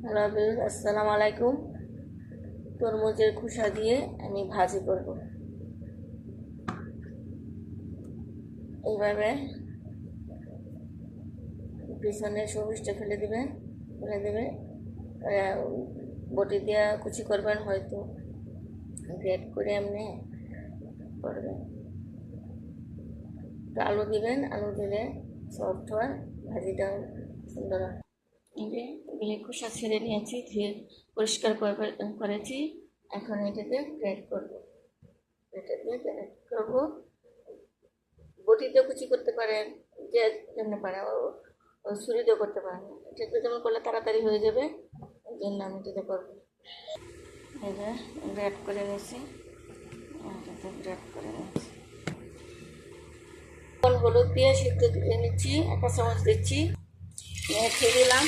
Hello viewers, আসসালামু আলাইকুম। তরমুজের খোসা দিয়ে আমি ভাজি করব। এইভাবে পিছনে সবুজটা ফেলে দেবে। বটি দিয়ে কুচি করবেন, হয়তো গ্রেট করে এমনি করবেন। তো আলু দিবেন, আলু দিলে সফট হয়, ভাজিটা সুন্দর হয়। এগুলি খোসা ছেড়ে নিয়েছি, ধুয়ে পরিষ্কার করেছি। এখন এটাতে গ্রেট করবো। বটিতে কুচি করতে পারেন, যে যেমন পারে ও ছুরিতেও করতে পারেন। এটাতে যেমন করলে তাড়াতাড়ি হয়ে যাবে, ওই জন্য আমি এটাতে করবো। এই যে গ্রেট করে নিয়েছি, এটাতে গ্রেট করে নিয়েছি। হলুদ দিয়ে সিদ্ধ দিয়ে নিচ্ছি, 1 চামচ দিচ্ছি, মেখে দিলাম।